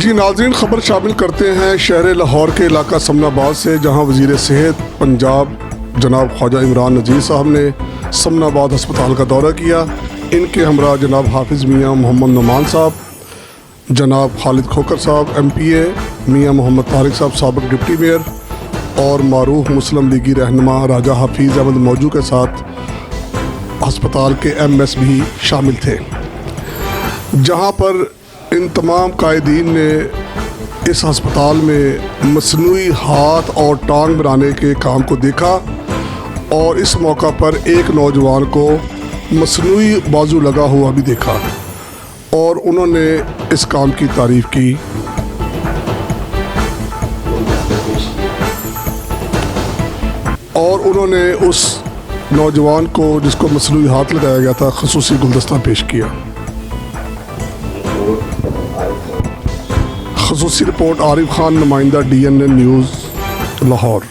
जी नाज़रीन, खबर शामिल करते हैं शहर लाहौर के इलाका समनाबाद से, जहां वज़ीर सेहत पंजाब जनाब ख्वाजा इमरान नज़ीर साहब ने समनाबाद अस्पताल का दौरा किया। इनके हमरा जनाब हाफिज़ मियाँ मोहम्मद नुमान साहब, जनाब खालिद खोकर साहब MPA, मियाँ मोहम्मद तारिक साहब साबिक़ डिप्टी मेयर और मारूफ मुस्लिम लीगी रहनुमा राजा हफीज़ अहमद मौजू के साथ अस्पताल के MS भी शामिल थे। जहां पर इन तमाम कायदीन ने इस अस्पताल में मसनूई हाथ और टांग बनाने के काम को देखा और इस मौका पर एक नौजवान को मसनूई बाजू लगा हुआ भी देखा और उन्होंने इस काम की तारीफ़ की। और उन्होंने उस नौजवान को जिसको मसनूई हाथ लगाया गया था ख़ुसूसी गुलदस्ता पेश किया। ख़ुसूसी रिपोर्ट आरिफ खान, नुमाइंदा DNN न्यूज़ लाहौर।